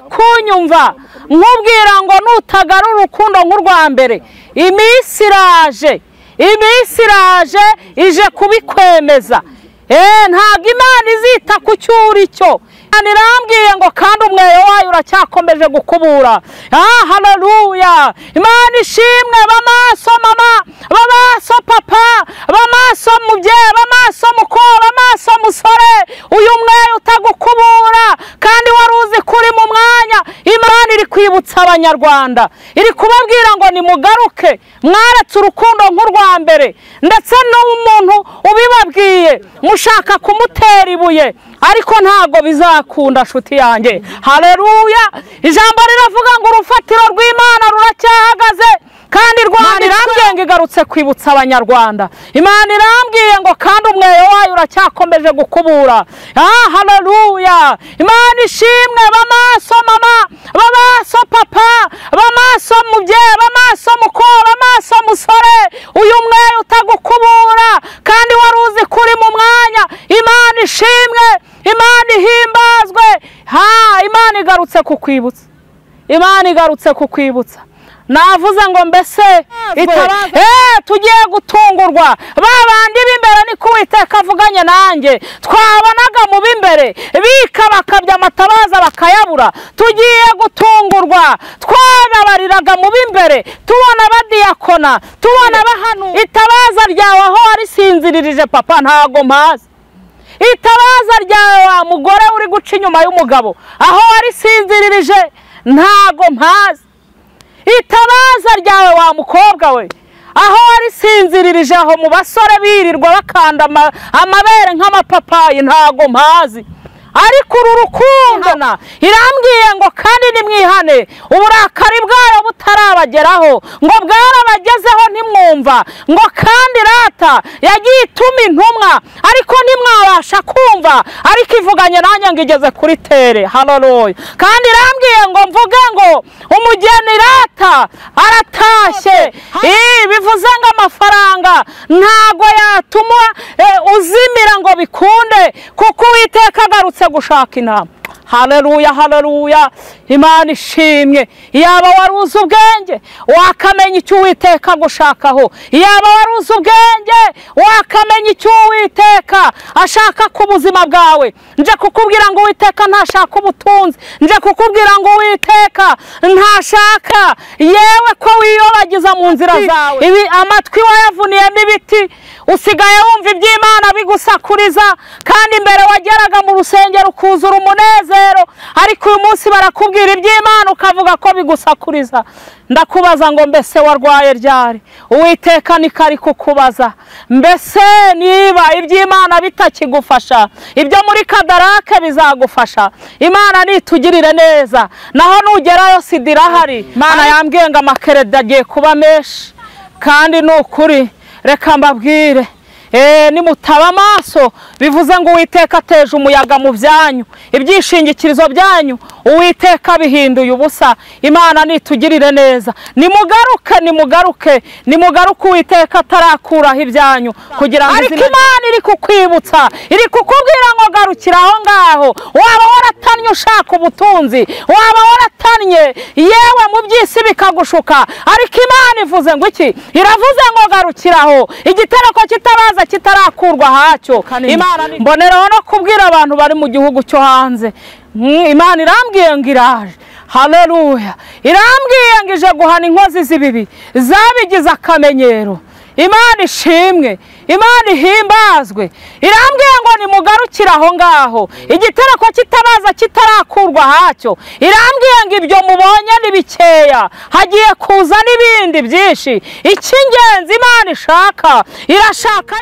uri kunyumva nkubwira ngo nutagarura urukundo nk'urwa mbere, iminsi iraje ije kubikwemeza. Ntabwo Imana izita ku cyo uri cyo. Irambwiye ngo kandi umweyo wayo uracyakomeje gukubura. Haleluya! Imana ishimwe. Bamaso mama, bamaso papa, bamaso mubyeyi, bamaso mukobwa, bamaso musore, uyu mweyo utagukubura kandi wari uzi kuri mu mwanya. Imana iri kwibutsa abanyarwanda, iri kubabwira ngo nimugaruke, mwaretse urukundo nk'urwa mbere. Ndetse n'umuntu ubibabwiye mushaka kumutera ibuye, ariko ntago bizakunda nshuti yanjye. Haleluya! Ijambo riravuga ngo urufatiro rw'Imana ruracyahagaze kandi Rwanda irambwiye ngo igarutse kwibutsa abanyarwanda. Imana irambwiye ngo kandi umweyo wayo uracyakomeje gukubura. Haleluya! Imana ishimwe. Bamaso mama, bamaso papa, bamaso mubyeyi, bamaso mukobwa, bamaso musore, uyu mweyo utagukubura kandi wari uzi kuri mu mwanya. Imana ishimwe, Imana ihimbazwe. Imana igarutse kukwibutsa, Imana igarutse kukwibutsa. Navuze ngo mbese tugiye gutungurwa. Babandi b'imbere niko Uwiteka avuganye nanjye, twabonaga mu b'imbere bikabakabya amatabaza bakayabura. Tugiye gutungurwa, twababariraga mu b'imbere tubona badiyakona, tubona bahanu. Itabaza ryawe aho warisinziririje papa ntago mpazi. Itabaza ryawe wa mugore uri guca inyuma y'umugabo aho warisinziririje ntago mpazi. Itabaza ryawe wa mukobwa we aho warisinziririje aho mu basore birirwa bakanda amabere nk'amapapayi ntago mpazi. Ariko uru rukundo irambwiye ngo kandi nimwihane uburakari bwayo butarabageraho, ngo bwarabagezeho ntimwumva, ngo kandi rata yagiye ituma intumwa ariko ntimwabasha kumva, ariko ivuganye nanjye ngo igeze kuri tere. Haleluya! Kandi irambwiye ngo mvuge ngo umugeni rata aratashye. Bivuze ngo amafaranga ntago yatuma uzimira ngo bikunde, kuko Uwiteka agarutse gushaka inama. Haleluya, haleluya! Imana ishimwe. Yaba wari uzi ubwenge wakamenya icyo Uwiteka gushakaho. Yaba wari uzi ubwenge wakamenya icyo Uwiteka ashaka ku buzima bwawe. Nje kukubwira ngo Uwiteka ntashaka ubutunzi, nje kukubwira ngo Uwiteka ntashaka yewe ko wiyobagiza mu nzira zawe. Ibi amatwi wayavuniyemo ibiti, usigaye wumva iby'Imana bigusakuriza, kandi imbere wageraga mu rusengero ukuzura umunezero, ariko uyu munsi barakubwira iby'Imana ukavuga ko bigusakuriza. Ndakubaza ngo mbese warwaye ryari? Uwiteka niko ari kukubaza. Mbese niba iby'Imana bitakigufasha, ibyo muri Kadarake bizagufasha. Imana nitugirire neza, naho nugerayo sida irahari. Imana yambwiye ngo amakereda agiye kuba menshi, kandi ni ukuri. Reka mbabwire, nimutaba amaso bivuze ngo Uwiteka ateje umuyaga mu byanyu, ibyishingikirizo byanyu Uwiteka bihinduye ubusa. Imana nitugirire neza. Nimugaruke Uwiteka atarakuraho ibyanyu kugira ngo ariko Imana iri kukwibutsa, iri kukubwira ngo garukira aho ngaho. Waba waratanye ushaka ubutunzi, waba waratanye yewe mu by'isi bikagushuka, ariko Imana ivuze ngo iki? Iravuze ngo garukiraho, igitereko kitabaza kitarakurwa hacyo. Imana mboneraho no kubwira abantu bari mu gihugu cyo hanze, Imana irambwiye ngo iraje. Haleluya! Irambwiye ngo ije guhana inkozi z'ibibi zabigize akamenyero. Imana ishimwe, Imana ihimbazwe. Irambwiye ngo nimugarukire aho ngaho, igitereko kitabaza kitarakurwa hacyo. Irambwiye ngo ibyo mubonye ni bikeya, hagiye kuza n'ibindi byinshi. Icy'ingenzi Imana ishaka, irashaka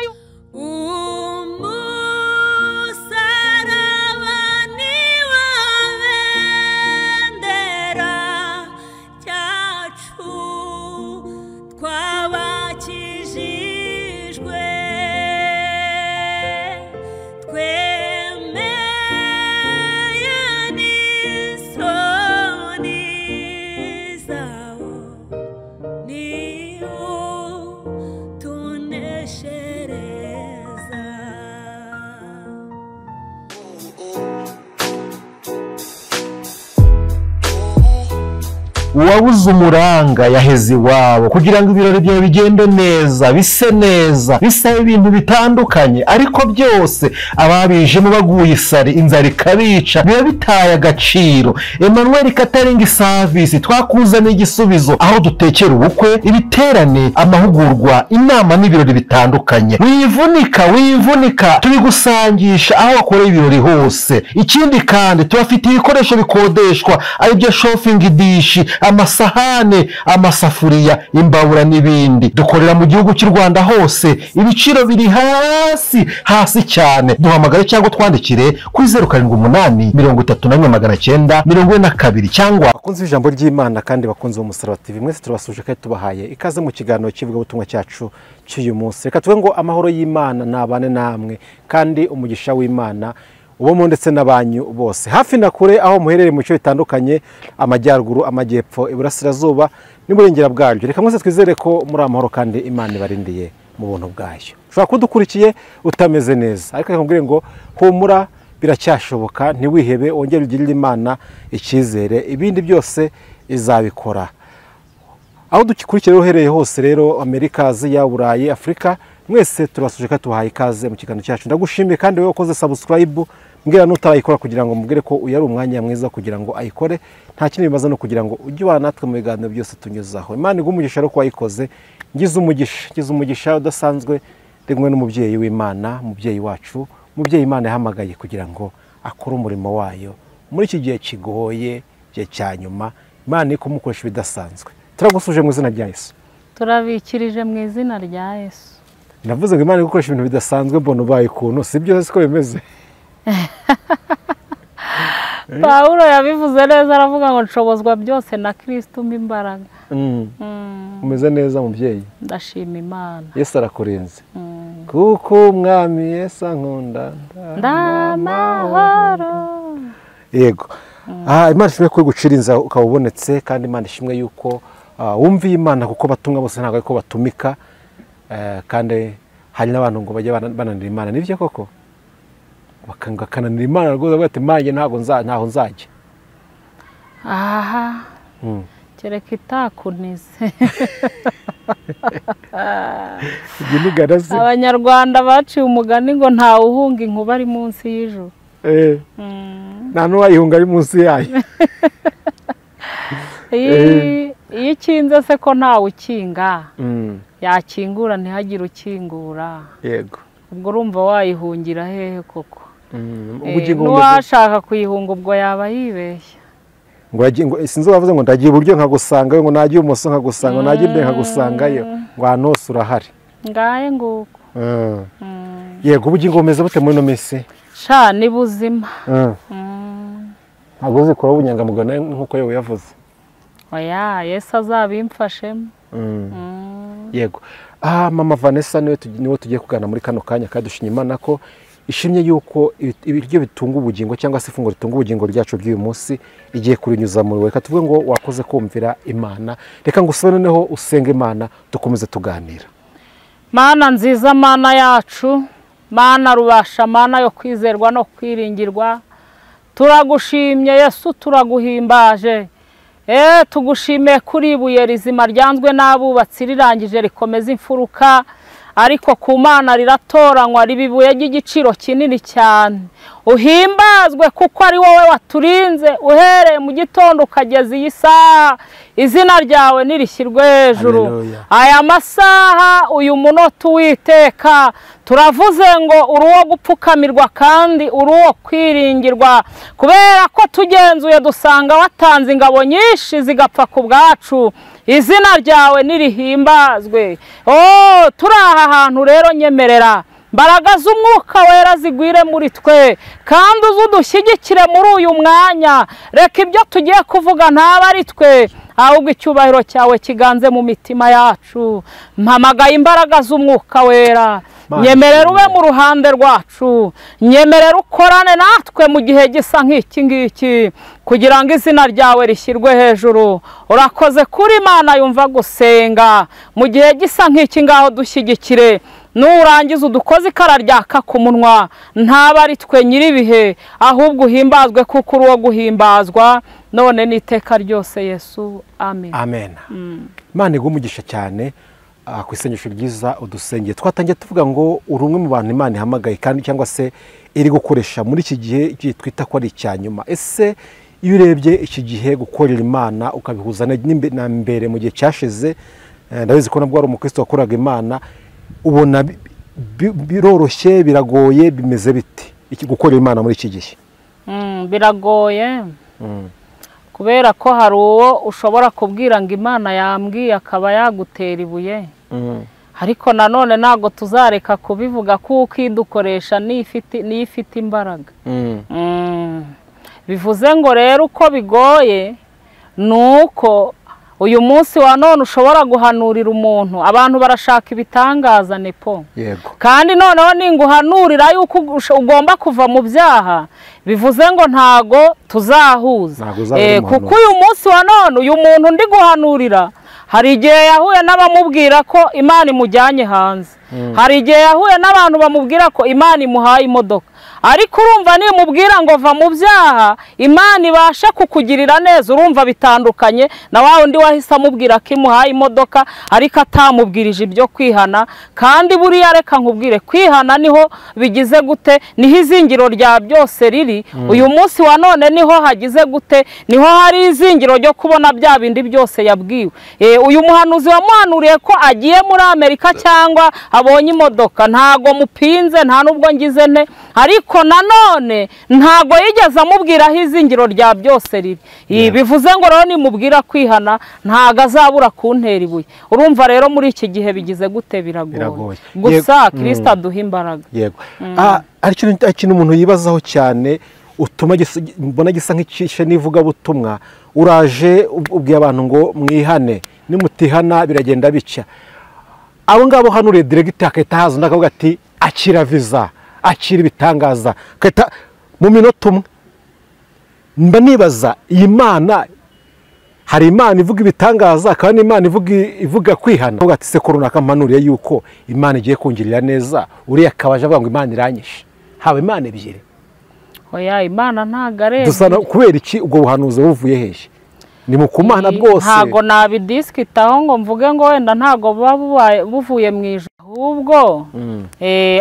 tuneshereza. uwabuze umuranga yaheze iwabo kugira ngo ibirori byawe bigende neza, bise neza, bisaba ibintu bitandukanye, ariko byose ababijemo baguye isari, inzara ikabica, biba bitaye agaciro. Emmanuel Catering Service twakuzaniye igisubizo, aho dutekera ubukwe, ibiterane, amahugurwa, inama n'ibirori bitandukanye. Wivunika tubigusangisha aho wakoreye ibirori hose. Ikindi kandi tubafitiye ibikoresho bikodeshwa, aribyo shopping dish, amasahane, amasafuriya, imbabura n'ibindi. Dukorera mu gihugu cy'u Rwanda hose, ibiciro biri hasi cyane. Duhamagare cyangwa twandikire kuri 078 34 942 cyangwa bakunze ijambo ry'Imana kandi bakunze umusaraba TV. Mwese turabasuje kandi tubahaye ikaze mu kiganiro cy'ivugabutumwa cyacu cy'uyu munsi. Reka tuvuge ngo amahoro y'Imana nabane namwe kandi umugisha w'Imana ubomo ndetse n'abanyu bose hafi na kure, aho muherereye mu cyo bitandukanye, amajyaruguru, amajyepfo, iburasirazuba n'iburengera bwaryo. Reka mwese twizere ko muri amahoro kandi Imana ibarindiye mu buntu bwayo. Ushobora kudukurikiye utameze neza, ariko nkubwire ngo humura, biracyashoboka, ntiwihebe, wongere ugirire Imana icyizere, ibindi byose izabikora. Aho dukurikira uhereye hose rero, Amerika, Aziya, Burayi, Afrika, mwese turabasuje kandi tubahaye ikaze mu kiganiro cyacu. Ndagushimiye kandi wowe wakoze subscribe, mbwira nutarayikora kugira ngo mubwire ko uyu ari umwanya mwiza kugira ngo ayikore. Nta kindi bimaze no kugira ngo ujye ubana natwe mu biganiro byose tunyuzaho. Imana igumugisha rero ko wayikoze. Ngize umugisha udasanzwe rimwe n'umubyeyi w'Imana, umubyeyi wacu, umubyeyi Imana yahamagaye kugira ngo akore umurimo wayo muri iki gihe kigoye, gihe cya nyuma. Imana ikumukoresha ibidasanzwe. Turagusuje mu izina rya Yesu. turabikirije mu izina rya Yesu. Navuze ngo Imana igukoresha ibintu bidasanzwe, mbona ubaye ukuntu, si byo siko bimeze? Pawulo yabivuze neza, aravuga ngo nshobozwa byose na Kristo umpa imbaraga. Umeze neza mubyeyi? Ndashima Imana. Yesu arakurenze. Kuko umwami Yesu ankunda ndamahoro. Yego. Imana ishimwe ko gucira inzira ukaba ubonetse, kandi Imana ishimwe yuko wumviye Imana, kuko batumwa bose ntabwo ariko batumika, kandi hari n'abantu ngo bajye bananira Imana. Nibyo koko bakananira Imana rwose, bati Imana ntaho nzajya. Aha kereka itakunize. Abanyarwanda baciye umugani ngo ntawe uhunga inkuba ari munsi y'ijuru. Nta n'uwayihunga ari munsi yayo. Iyo ikinze se ko ntawe ukinga, yakingura ntihagire ukingura. Yego. Ubwo urumva wayihungira hehe koko? N'uwashaka kuyihunga ubwo yaba yibeshya. Ngo sinzi wavuze ngo ndagiye iburyo nkagusanga, ngo nagiye ibumoso nkagusanga, ngo nagiye imbere nkagusangayo, ngo ahantu hose urahari. Ngaye nguko. Yego. Ubugingo bumeze bute muri ino minsi? Sha ni buzima. Ntabwo uzi kuba ubunyangamugayo nk'uko yewe yavuze. Oya, Yesu azabimfashemo. Yego. Mama Vanessa niwe tugiye kugana muri kano kanya, kandi dushimye Imana ko ishimye yuko ibiryo bitunga ubugingo, cyangwa se ifunguro ritunga ubugingo ryacu by'uyu munsi igiye kurinyuza muri wowe. Reka tuvuge ngo wakoze kumvira Imana. Reka ngo usubire noneho usenge Imana, dukomeze tuganira. Mana nziza, Mana yacu, Mana rubasha, Mana yo kwizerwa no kwiringirwa, turagushimye Yesu, turaguhimbaje. Tugushimiye kuri ibuye rizima ryanzwe n'abubatsi, rirangije rikomeza imfuruka, ariko ku Mana riratoranywa, riba ibuye ry'igiciro kinini cyane. Uhimbazwe kuko ari wowe waturinze uhereye mu gitondo ukageza iyi saha. Izina ryawe nirishyirwe hejuru. Aya masaha, uyu munota Uwiteka, turavuze ngo uri uwo gupfukamirwa kandi uri uwo kwiringirwa, kubera ko tugenzuye dusanga watanze ingabo nyinshi zigapfa ku bwacu. Izina ryawe nirihimbazwe. Turi aha hantu rero, nyemerera mbaraga z'Umwuka Wera zigwire muri twe, kandi uzudushyigikire muri uyu mwanya. Reka ibyo tugiye kuvuga ntaba ari twe, ahubwo icyubahiro cyawe kiganze mu mitima yacu. Mpamagaye imbaraga z'Umwuka Wera, nyemerera ube mu ruhande rwacu, nyemerera ukorane natwe mu gihe gisa nk'iki ngiki, kugira ngo izina ryawe rishyirwe hejuru. Urakoze kuri Imana yumva gusenga mu gihe gisa nk'iki, ngaho dushyigikire nurangiza udukoze ikara ryaka ku munwa ntaba ari twe nyiribihe ahubwo uhimbazwe kuko uri uwo guhimbazwa none n'iteka ryose Yesu amen. Amen. Imana igumugisha cyane ku isengesho ryiza udusengeye. Twatangiye tuvuga ngo uri umwe mu bantu Imana ihamagaye kandi cyangwa se iri gukoresha muri iki gihe twita ko ari icyanyuma. Ese iyo urebye iki gihe gukorera Imana ukabihuza na mbere mu gihe cyashize, ndabizi ko nabwo ari umukristo wakoraga Imana, ubona biroroshye biragoye bimeze biti iki gukorera Imana muri iki gihe? Biragoye kubera ko hari uwo ushobora kubwira ngo Imana yambwiye akaba yagutera ibuye, ariko nanone ntago tuzareka kubivuga kuko idukoresha n'ifite imbaraga. Bivuze ngo rero uko bigoye nuko uyu munsi wa none ushobora guhanurira umuntu, abantu barashaka ibitangaza nepo, kandi noneho ninguhanurira yuko ugomba kuva mu byaha, bivuze ngo ntago tuzahuza. Kuko uyu munsi wa none uyu muntu ndi guhanurira hari igihe yahuye n'abamubwira ko Imana imujyanye hanze, hari igihe yahuye n'abantu bamubwira ko Imana imuhaye imodoka, ariko urumva nimubwira ngo va mu byaha Imana ibasha kukugirira neza, urumva bitandukanye na wa undi wahise amubwira ko imuhaye imodoka ariko atamubwirije ibyo kwihana. Kandi buriya reka nkubwire, kwihana niho bigize gute, niho izingiro rya byose riri. Uyu munsi wa none niho hagize gute, niho hari izingiro ryo kubona bya bindi byose yabwiwe. Uyu muhanuzi wamuhanuriye ko agiye muri Amerika cyangwa abonye imodoka, ntago mupinze nta nubwo ngize nte, ariko nanone ntago yigeze amubwira aho izingiro rya byose riri. Bivuze ngo rero nimubwira kwihana ntago azabura kuntera ibuye. Urumva rero muri iki gihe bigize gute, biragoye. Gusa Kristo aduha imbaraga. Yego. Ari ikintu umuntu yibazaho cyane utuma mbona gisa nk'icishe nivuga butumwa, uraje ubwiye abantu ngo mwihane, nimutihana biragenda bica. Abo ngabo hanuriye diregiti akahita haza ndakavuga ati akira viza, akira ibitangaza kata mu minota umwe. Mba nibaza iyi Mana, hari Imana ivuga ibitangaza kandi Imana ivuga kwihana. Uvuga ati se runaka mpanuriye yuko Imana igiye kungirira neza, uriya akabaje avuga ngo Imana iranyishe. Haba Imana ebyiri? Oya, Imana ntago ari dusana. Kubera iki ubwo buhanuzi buvuye hehe? Ni mu kumana bwose? Ntago nabidiskitaho ngo mvuge ngo wenda ntago buvuye mu ijuru, ahubwo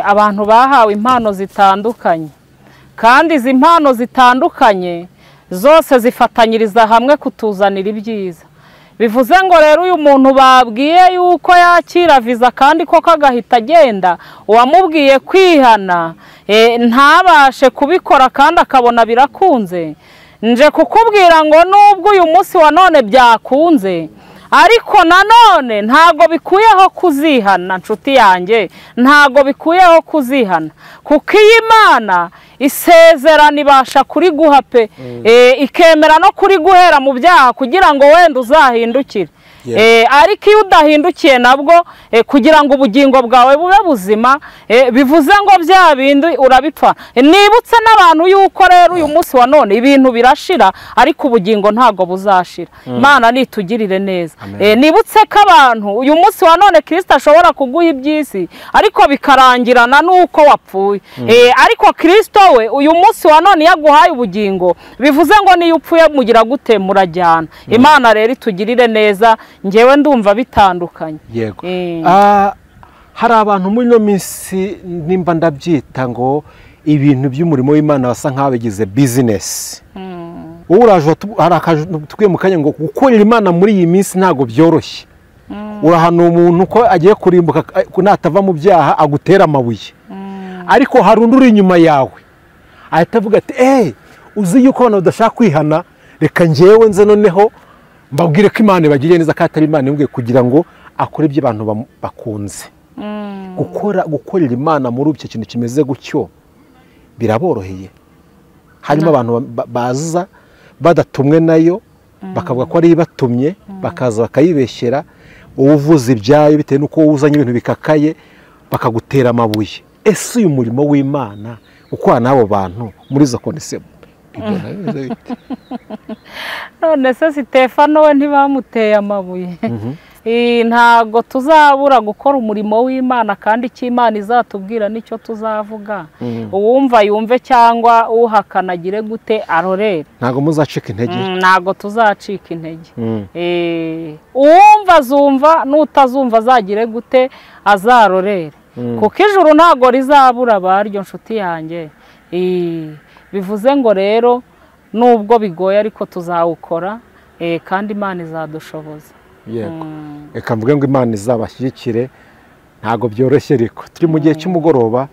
abantu bahawe impano zitandukanye, kandi izi impano zitandukanye zose zifatanyiriza hamwe kutuzanira ibyiza. Bivuze ngo rero uyu muntu babwiye yuko yakira viza kandi ko kagahita agenda, uwamubwiye kwihana ntabashe kubikora kandi akabona birakunze, nje kukubwira ngo nubwo uyu munsi wa none byakunze, ariko nanone ntago bikuyeho kuzihana. Nshuti yanjye, ntago bikuyeho kuzihana, kuko iyi Mana isezerano ibasha kuri guha pe, ikemera no kuri guhera mu byaha kugira ngo wenda uzahindukire. Ariko iyo udahindukiye nabwo kugira ngo ubugingo bwawe bube buzima, bivuze ngo bya bindi urabipfa. Nibutse n'abantu yuko rero uyu munsi wa none ibintu birashira ariko ubugingo ntago buzashira. Imana nitugirire neza. Nibutse ko abantu uyu munsi wa none Kristo ashobora kuguha ibyisi ariko bikarangirana nuko wapfuye. Ariko Kristo we uyu munsi wa none yaguhaye ubugingo, bivuze ngo niyo upfuye mugira gute, murajyana. Imana rero itugirire neza, ngewe ndumva bitandukanye. Yego. Hari abantu muri no minsi nimba ndabyita ngo ibintu by'umurimo w'Imana basa nk'abagize business. Uraje hari akaje twiye mu kanya ngo gukorera Imana muri iyi minsi ntago byoroshye. Urahana umuntu ko agiye kurimbuka natava mu byaha agutera amabuye, ariko hari undi uri inyuma yawe ahita avuga ati uzi yuko abantu badashaka kwihana, reka ngewe nze noneho mbabwire ko Imana bagiriye neza, katari Imana imbwe kugira ngo akore ibyo abantu bakunze. Gukorera Imana muri icyo kintu kimeze gutyo biraboroheye. Harimo abantu baza badatumwe nayo bakavuga ko ari batumye, bakaza bakayibeshyera, uvuze ibyayo bitewe nuko uzanye ibintu bikakaye bakagutera amabuye. Ese uyu murimo w'Imana ukwana n'abo bantu muri zo kondisiyo none se Stefano we ntibamuteye amabuye? ntago tuzabura gukora umurimo w'Imana kandi icyo Imana izatubwira nicyo tuzavuga. Uwumva yumve cyangwa uhakana agire gute arorere. Ntago muzacika intege. Ntago tuzacika intege. Uwumva azumva n'utazumva azagire gute azarorere. Kuko ijuru ntago rizabura baryo nshuti yanjye. Bivuze ngo rero nubwo bigoye ariko tuzawukora kandi Imana izadushoboza. Yego. Reka mvuge ngo Imana izabashyigikire, ntago byoroshye ariko turi mu gihe cy'umugoroba,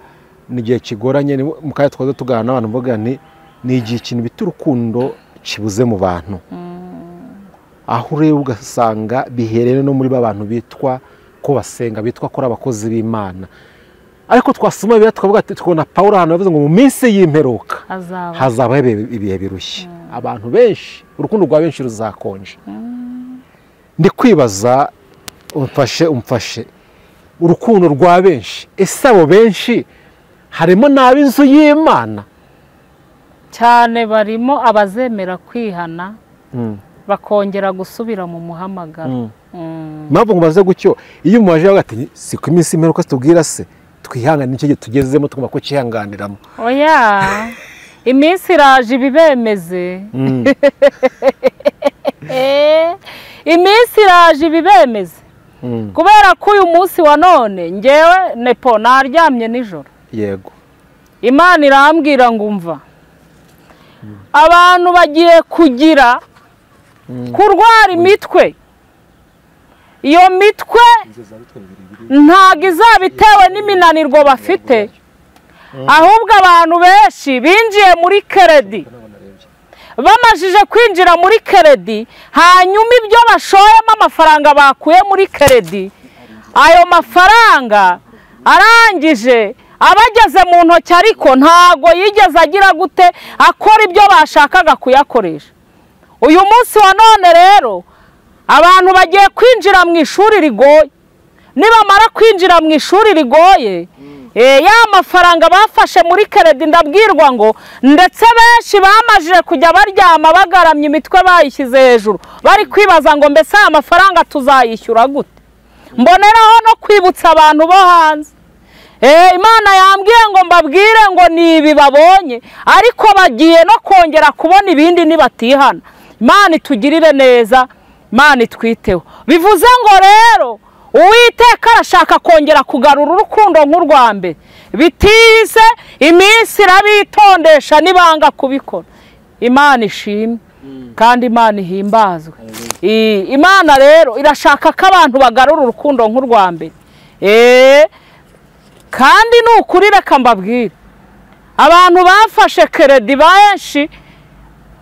ni igihe kigoranye. Mu kanya twaza tugana n'abantu mvuga ni igihe ikintu bita urukundo kibuze mu bantu, aho ureba ugasanga bihereye no muri ba bantu bitwa ko basenga, bitwa ko ari abakozi b'Imana. Ariko twasoma biba twavuga ati twona Pawulo hano yavuze ngo mu minsi y'imperuka hazaba ibihe birushye, abantu benshi, urukundo rwa benshi ruzakonje. Ndi kwibaza, umfashe urukundo rwa benshi, ese abo benshi harimo n'ab'inzu y'Imana? Cyane barimo abazemera kwihana bakongera gusubira mu muhamagaro. Mpamvu ngo baze gutyo, iyo umubaje ati si ku minsi y'imperuka tubwira se twihangane n'icyo gihe tugezemo tugomba ko cyihanganiramo. Oya, iminsi iraje ibibemeze. Iminsi iraje ibibemeze. Kubera ko uyu munsi wa none ngewe nepo naryamye nijoro. Yego. Imana irambwira ngo umva, abantu bagiye kugira kurwara imitwe. Iyo mitwe ntago izabitewe n'iminanirwa bafite, ahubwo abantu benshi binjiye muri keredi. Bamajije kwinjira muri keredi, hanyuma ibyo bashoyemo amafaranga bakuye muri keredi, ayo mafaranga arangije abageze mu ntoki ariko ntago yigeze agira gute akora ibyo bashakaga kuyakoresha. Uyu munsi wa none rero abantu bagiye kwinjira mu ishuri rigoye. Nibamara kwinjira mu ishuri rigoye, ya mafaranga bafashe muri keredi ndabwirwa ngo ndetse benshi bamajije kujya baryama bagaramye imitwe bayishyize hejuru, bari kwibaza ngo mbese aya mafaranga tuzayishyura gute. Mboneraho no kwibutsa abantu bo hanze, Imana yambwiye ngo mbabwire ngo ni ibi babonye, ariko bagiye no kongera kubona ibindi nibatihana. Imana itugirire neza, Imana itwiteho. Bivuze ngo rero Uwiteka arashaka kongera kugarura urukundo nk'urwa mbere. Bitize iminsi irabitondesha nibanga kubikora. Imana ishimwe kandi Imana ihimbazwe. Imana rero irashaka ko abantu bagarura urukundo nk'urwa mbere. Kandi nukuri reka mbabwire, abantu bafashe keredi benshi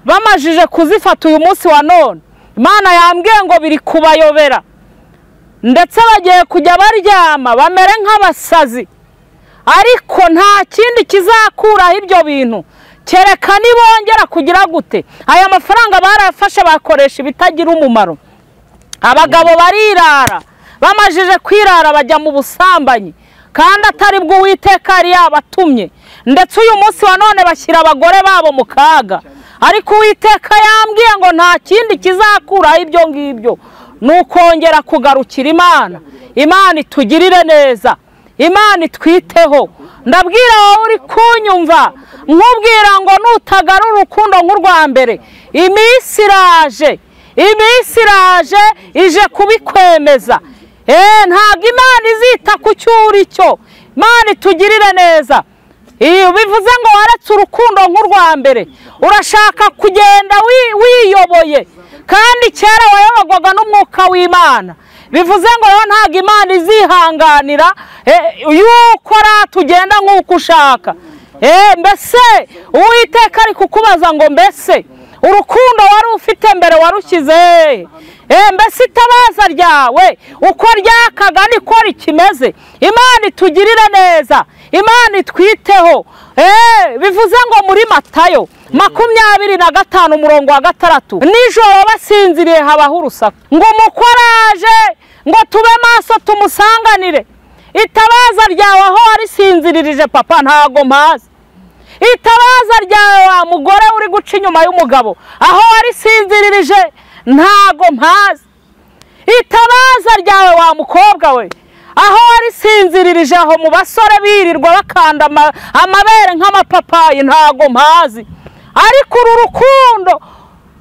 bamajije kuzifata uyu munsi wa none, Imana yambwiye ngo biri kubayobera, ndetse bagiye kujya baryama bamere nk'abasazi. Ariko nta kindi kizakuraho ibyo bintu kereka nibongera kugira gute. Aya mafaranga barayafashe bakoresha ibitagira umumaro. Abagabo barirara, bamajije kwirara bajya mu busambanyi kandi atari bwo Uwiteka yari yabatumye, ndetse uyu munsi wa none bashyira abagore babo mu kaga. Ariko Uwiteka yambwiye ngo nta kindi kizakuraho ibyo ngibyo, nukongera kugarukira Imana. Imana itugirire neza, Imana itwiteho. Ndabwira wowe uri kunyumva, nkubwira ngo nutagarura urukundo nk'urwa mbere, iminsi iraje, iminsi iraje ije kubikwemeza. Ntago Imana izita ku cyuri cyo. Imana itugirire neza. Iyo bivuze ngo waretse urukundo nk'urwa mbere, urashaka kugenda wiyoboye, kandi kera wayobogwaga n'umwuka w'Imana. Bivuze ngo rero ntago Imana izihanganira yuko tugenda nk'uko ushaka. Mbese Uwiteka ari kukubaza ngo mbese urukundo wari ufite mbere warushyize mbese itabaza ryawe uko ryakaga niko rikimeze. Imana itugirire neza, Imana itwiteho. Bivuze ngo muri Matayo 25:6, nijoro basinziriye habaho urusaku ngo umukoraje ngo tube maso tumusanganire. Itabaza ryawe aho warisinziririje papa ntago mpazi. Itabaza ryawe wa mugore uri guca inyuma y'umugabo aho warisinziririje ntago mpazi. itabaza ryawe wa mukobwa we, aho warisinziririje aho mu basore birirwa bakanda amabere nk'amapapayi ntago mpazi, ariko uru rukundo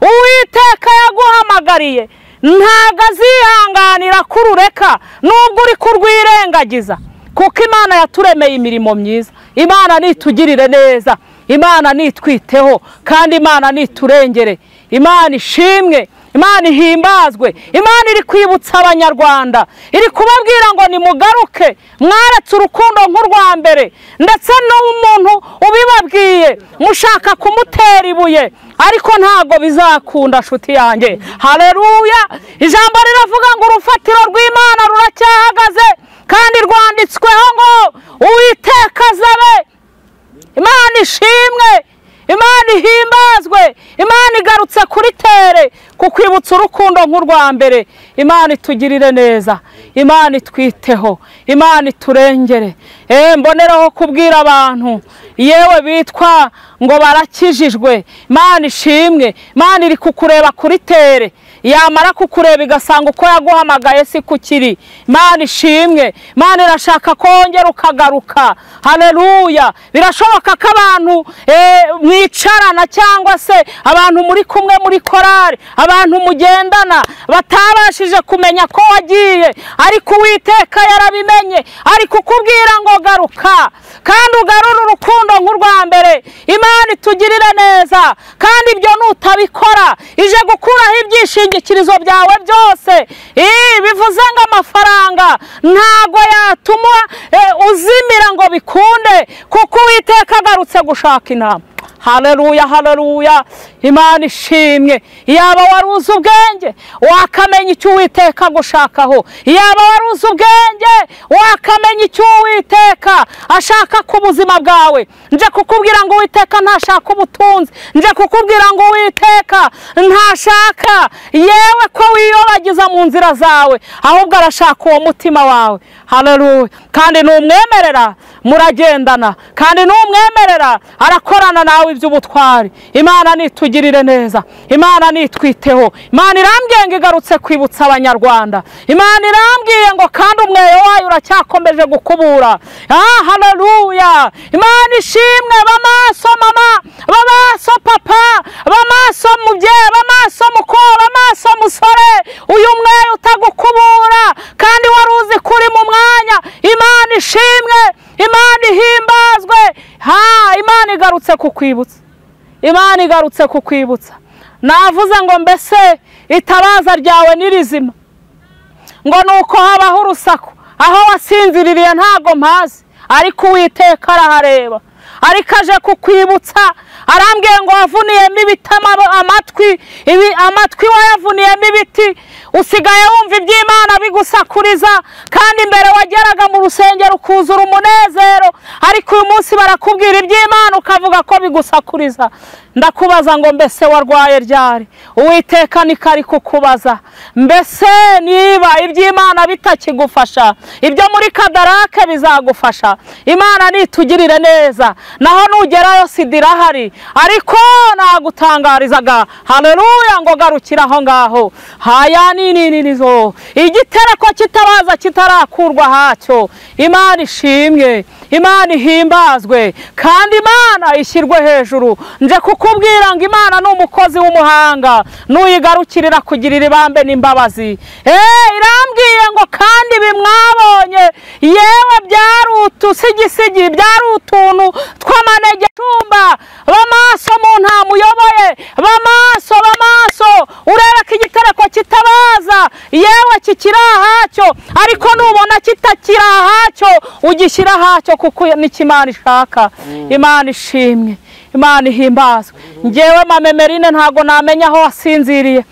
Uwiteka yaguhamagariye ntago azihanganira kurureka nubwo uri kurwirengagiza, kuko Imana yaturemeye imirimo myiza. Imana nitugirire neza, Imana nitwiteho, kandi Imana niturengere. Imana ishimwe, Imana ihimbazwe. Imana iri kwibutsa abanyarwanda, iri kubabwira ngo nimugaruke, mwaretse urukundo nk'urwa mbere, ndetse n'umuntu ubibabwiye mushaka kumutera ibuye, ariko ntago bizakunda nshuti yanjye. Haleluya! Ijambo riravuga ngo urufatiro rw'Imana ruracyahagaze, kandi rwanditsweho ngo Uwiteka azabe. Imana ishimwe, Imana ihimbazwe. Imana igarutse kuri tere kukwibutsa urukundo nk'urwa mbere. Imana itugirire neza, Imana itwiteho, Imana iturengere. Mboneraho kubwira abantu yewe bitwa ngo barakijijwe, Imana ishimwe. Imana iri kukureba kuri tere, yamara kukureba igasanga uko yaguhamagaye si kukiri. Imana ishimwe. Imana irashaka kongera ukagaruka. Haleluya! Birashoboka ko abantu mwicarana cyangwa se abantu muri kumwe muri korari, abantu mugendana batabashije kumenya ko wagiye, ariko Uwiteka yarabimenye, ari kukubwira ngo garuka kandi ugarure urukundo nk'urwa mbere. Imana itugirire neza, kandi ibyo nutabikora ije gukuraho ibyishingikirizo byawe byose. Bivuze ngo amafaranga ntago yatuma uzimira ngo bikunde, kuko Uwiteka agarutse gushaka inama. Haleluya, haleluya. Imana ishimwe. Yaba waruzi ubwenge wakamenya icyo Uwiteka gushakaho, yaba waruzi ubwenge wakamenya icyo Uwiteka ashaka ku buzima bwawe. Nje kukubwira ngo Uwiteka ntashaka ubutunzi, nje kukubwira ngo Uwiteka ntashaka yewe ko wiyobagiza mu nzira zawe, ahubwo arashaka uwo mutima wawe. Haleluya. Kandi numwemerera muragendana, kandi numwemerera arakorana nawe iby'ubutwari. Imana nitugirire neza, Imana nitwiteho. Imana irambwiye ngo igarutse kwibutsa abanyarwanda, Imana irambwiye ngo kandi umweyo wayo uracyakomeje gukubura. Haleluya! Imana ishimwe. Bamaso mama, bamaso papa, bamaso mubyeyi, bamaso mukobwa, bamaso musore, uyu mweyo utagukubura kandi waruzi kuri mu mwanya. Imana ishimwe, Imana ihimbazwe. Imana igarutse kukwibutsa, Imana igarutse kukwibutsa. Navuze ngo mbese itabaza ryawe ni rizima, ngo nuko habaho urusaku aho wasinziririye ntago mpazi, ariko Uwiteka arahareba, ariko aje kukwibutsa. Arambwiye ngo wavuniyemo ibiti amatwi wayavuniyemo ibiti, usigaye wumva iby'Imana bigusakuriza, kandi mbere wageraga mu rusengero ukuzura umunezero, ariko uyu munsi barakubwira iby'Imana ukavuga ko bigusakuriza. Ndakubaza ngo mbese warwaye ryari? Uwiteka niko ari kukubaza. Mbese niba iby'Imana bitakigufasha, ibyo muri Kadarake bizagufasha. Imana nitugirire neza, naho nugerayo sida irahari, ariko nagutangarizaga. Haleluya! Ngo garukira aho ngaho. Haya nizo igitereko kitabaza kitarakurwa hacyo. Imana ishimwe, Imana ihimbazwe, kandi Imana ishyirwe hejuru. Nje kukubwira ngo Imana ni umukozi w'umuhanga, nuyigarukirira kugirira ibambe n'imbabazi. Irambwiye ngo kandi bimwabonye yewe byari utusigisigi, byari utuntu tw'amanege tumba. Bamaso mu nta muyoboye, bamaso urebe ko igitereko kitabaza yewe kikiri ahacyo, ariko nubona kitakiri ahacyo ugishyira ahacyo, kuko n'ikimana ishaka. Imana ishimwe, Imana ihimbazwe. Ngewe Mamemerine ntago namenya aho wasinziriye,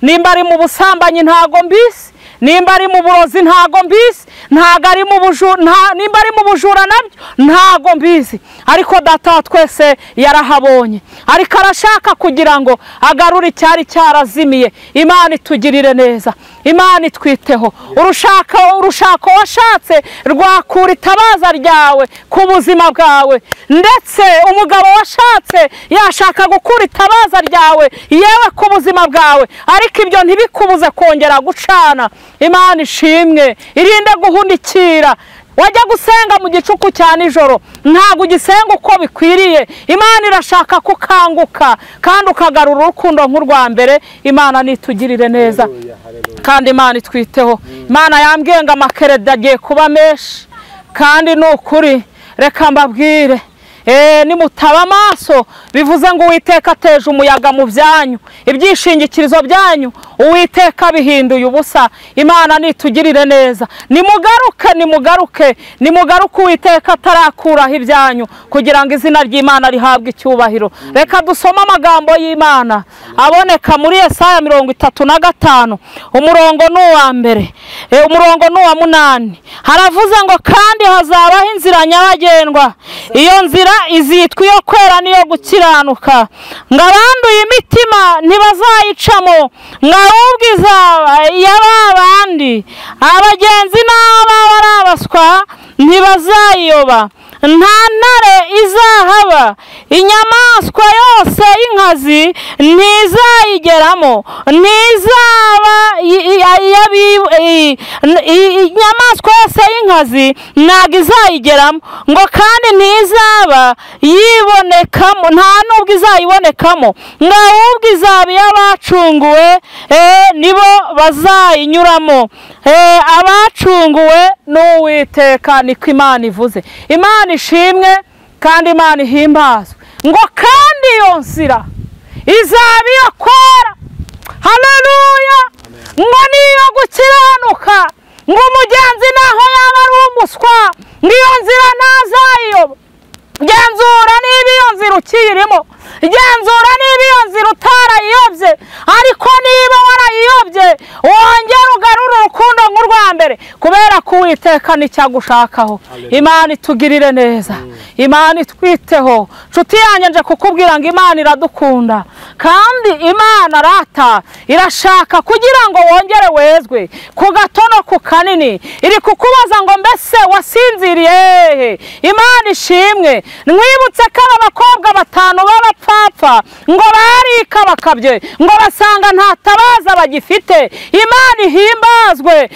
nimba ari mu busambanyi ntago mbisi, nimba ari mu burozi ntago mbisi, ntago ari mu bujura, nimba ari mu bujura nabyo ntago mbizi, ariko Data wa twese yarahabonye, ariko arashaka kugira ngo agarure icyari cyarazimiye. Imana itugirire neza. Imana itwiteho. Urushako washatse rwakura itabaza ryawe ku buzima bwawe, ndetse umugabo washatse yashaka gukura itabaza ryawe yewe ku buzima bwawe, ariko ibyo ntibikubuze kongera gucana. Imana ishimwe. Irinde guhunikira. Wajya gusenga mu gicuku cya nijoro ntabwo ugisenga uko bikwiriye. Imana irashaka kukanguka kandi ukagarura urukundo nk'urwa mbere. Imana nitugirire neza kandi Imana itwiteho. Imana yambwiye ngo amakereda agiye kuba menshi, kandi ni ukuri. Reka mbabwire, nimutaba amaso bivuze ngo Uwiteka ateje umuyaga mu byanyu, ibyishingikirizo byanyu Uwiteka bihinduye ubusa. Imana nitugirire neza. Nimugaruke Uwiteka atarakuraho ibyanyu, kugira ngo izina ry'Imana rihabwe icyubahiro. Reka dusome amagambo y'Imana aboneka muri Yesaya 35 umurongo n'uwa mbere, umurongo n'uwa 8. Haravuze ngo kandi hazabaho inzira nyabagendwa, iyo nzira izitwa iyo kwera n'iyo gukiranuka, ngo abanduye imitima ntibazayicamo, ngo ahubwo izaba iy'abandi, abagenzi n'ababa ari abaswa ntibazayiyoba. Nta ntare izahaba, inyamaswa yose y'inkazi ntizayigeramo, ntizaba inyamaswa yose y'inkazi ntabwo izayigeramo, ngo kandi ntizaba yibonekamo, nta nubwo izayibonekamo, ngo ahubwo izaba iy'abacunguwe nibo bazayinyuramo. Abacunguwe n'Uwiteka, niko Imana ivuze. Imana ishimwe kandi Imana ihimbazwe. Ngo kandi iyo nzira izaba iyo kwera, haleluya, ngo niyo gukiranuka, ngo umugenzi naho yaba ari umuswa, ngo iyo nzira ntazayiyoba. Genzura niba iyo nzira ukiyirimo, genzura niba iyo nzira utarayiyobye, ariko niba warayiyobye wongera ugarura urukundo nk'urwa mbere, kubera ko Uwiteka nicyo agushakaho. Imana itugirire neza, Imana itwiteho. Nshuti yanjye nje kukubwira ngo Imana iradukunda, kandi Imana rata irashaka kugira ngo wongere wezwe ku gato no ku kanini. Iri kukubaza ngo mbese wasinziriye hehe? Imana ishimwe. Mwibutse ko aba bakobwa 5 b'abapfapfa ngo barika bakabye, ngo basanga nta tabaza bagifite. Imana ihimbazwe.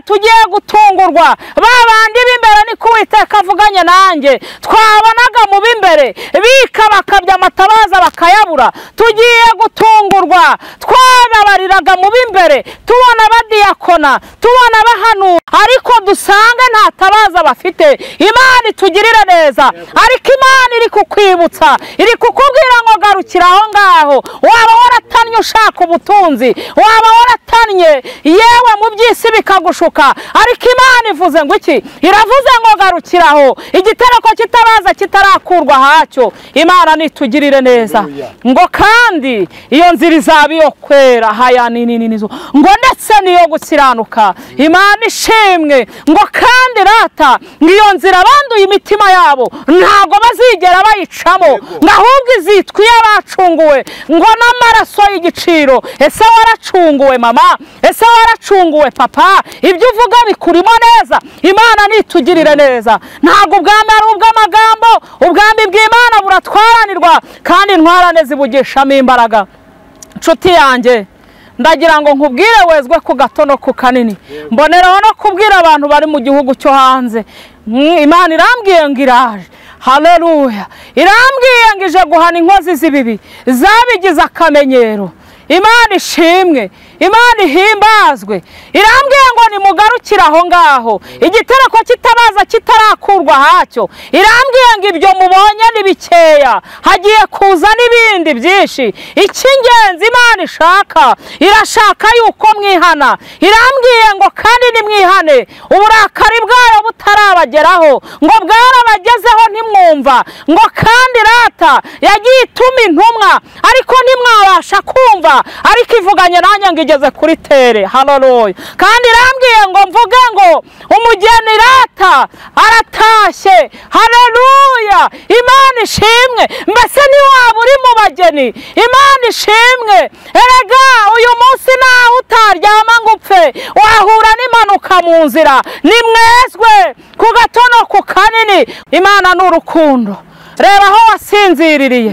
Tugiye gutungurwa. Babandi b'imbere niko Uwiteka avuganye nanjye, twabonaga mu b'imbere bika bakabya amatabaza bakayabura. Tugiye gutungurwa. Twababariraga mu b'imbere tubona badiyakona, tubona bahanura, ariko dusange nta tabaza bafite. Imana itugirire neza. Ariko Imana iri kukwibutsa, iri kukubwira ngo garukira aho ngaho. Waba waratanye ushaka ubutunzi, waba waratanye yewe mu by'isi bikagushuka, ariko Imana ivuze ngo iki? Iravuze ngo garukiraho, igitereko kitabaza kitarakurwa hacyo. Imana nitugirire neza. Ngo kandi iyo nzira izaba iyo kwera, haya nizo, ngo ndetse niyo gukiranuka. Imana ishimwe. Ngo kandi rata ngiyo nzira abanduye imitima yabo ntago bazigera bayicamo, ngo ahubwo izitwa iy'abacunguwe, ngo n'amaraso y'igiciro. Ese waracunguwe mama? Ese waracunguwe papa? Ibyo uvuga bikurimo neza. Imana nitugirire neza. Ntago ubwami ari ubw'amagambo, ubwami bw'Imana buratwaranirwa, kandi intwarane zibugishamo imbaraga. Nshuti yanjye, ndagira ngo nkubwire wezwe ku gato no ku kanini. Mboneraho no kubwira abantu bari mu gihugu cyo hanze. Imana irambwiye ngo iraje. Haleluya. Irambwiye ngo ije guhana inkozi z'ibibi zabigize akamenyero. Imana ishimwe, Imana ihimbazwe. Irambwiye ngo nimugarukire aho ngaho, igitereko kitabaza kitarakurwa hacyo. Irambwiye ngo ibyo mubonye ni bikeya, hagiye kuza n'ibindi byinshi. Icy'ingenzi Imana ishaka, irashaka yuko mwihana. Irambwiye ngo kandi nimwihane, uburakari bwayo butarabageraho, ngo bwarabagezeho ntimwumva. Ngo kandi rata yagiye ituma intumwa, ariko ntimwabasha kumva, ariko ivuganye nanjye ngo igeze kuri tere. Haleluya. Kandi irambwiye ngo mvuge ngo umugeni rata aratashye. Haleluya. Imana ishimwe. Mbese niwaba uri mu bageni, Imana ishimwe. Erega uyu munsi nawe utaryama ngo upfe, wahura n'impanuka mu nzira, nimwezwe ku gato no ku kanini. Imana ni urukundo. Reba aho wasinziririye,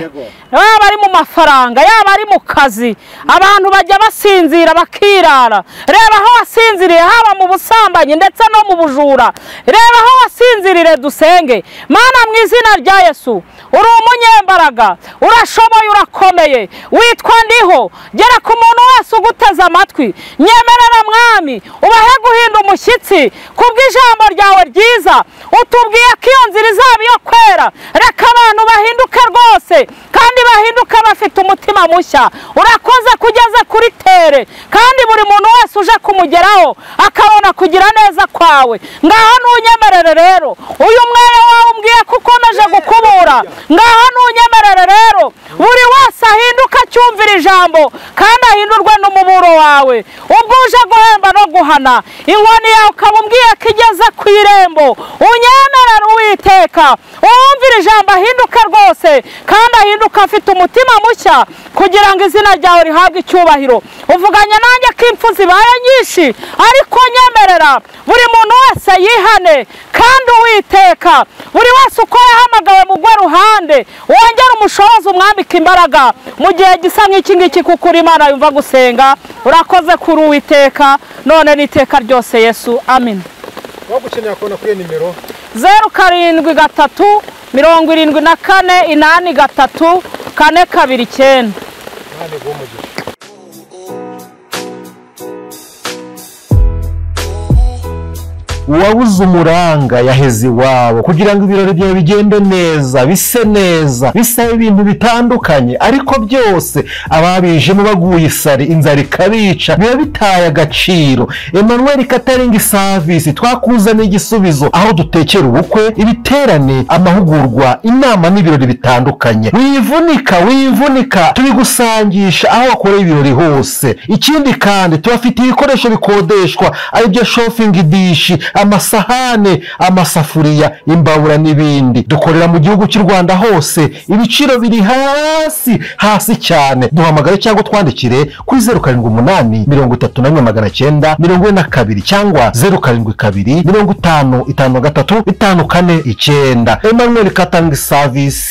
yaba ari mu mafaranga, yaba ari mu kazi, abantu bajya basinzira bakirara. Reba aho wasinziriye, haba mu busambanyi ndetse no mu bujura. Reba aho wasinzirire, dusenge. Mana, mu izina rya Yesu, uri umunyembaraga, urashoboye, urakomeye, witwa Ndiho. Gera ku muntu wese uguteze amatwi, nyemerera Mwami, ubahe guhinda umushyitsi kubw'ijambo ryawe ryiza. Utubwiye ko iyo nzira izaba iyo kwera. Reka abantu bahinduke rwose, kandi bahinduke bafite umutima mushya. Urakoze kugeza kuri tere, kandi buri muntu wese uje kumugeraho akabona kugira neza kwawe. Ngaho ntunyemerere rero, uyu mwere wawe umbwiye ko ukomeje gukubura. Ngaho ntunyemerere rero, buri wese ahinduka acyumvira ijambo, kandi ahindurwe n'umuburo wawe. Ubwo uje guhemba no guhana, inkoni yawe ukaba umbwiye ko igeze ku irembo. Unyemerere Uwiteka, uwumvira ijambo ahinduke rwose, kandi ahinduka afite umutima mushya, kugira ngo izina ryawe rihabwe icyubahiro. Uvuganye nanjye ko impfu zibaye nyinshi, ariko nyemerera buri muntu wese yihane, kandi Uwiteka buri wese uko yahamagawe mugwe ruhande, wongere umushobozi, umwambike imbaraga mu gihe gisa nk'iki ngiki, kuko uri Imana yumva gusenga. Urakoze kuri Uwiteka, none n'iteka ryose Yesu, amen. Wagukeneye kubona kuri nimero 07 374 8 3 429. uwabuze umuranga yaheze iwabo kugira ngo ibirori byawe bigende neza, bise neza, bisabe ibintu bitandukanye, ariko byose ababijemo baguye isari, inzara ikabica, biba bitaye agaciro. Emmanuel Catering Service twakuzaniye igisubizo, aho dutekera ubukwe, ibiterane, amahugurwa, inama n'ibirori bitandukanye. Wivunika tubigusangisha aho wakoreye ibirori hose. Ikindi kandi tubafite ibikoresho bikodeshwa, aribyo shopping dish, amasahane, amasafuriya, imbabura n'ibindi. Dukorera mu gihugu cy'u Rwanda hose, ibiciro biri hasi cyane. Duhamagare cyangwa twandikire kuri 07 34 942 cyangwa 07 50 53 54 9. Emmanuel Catering Service.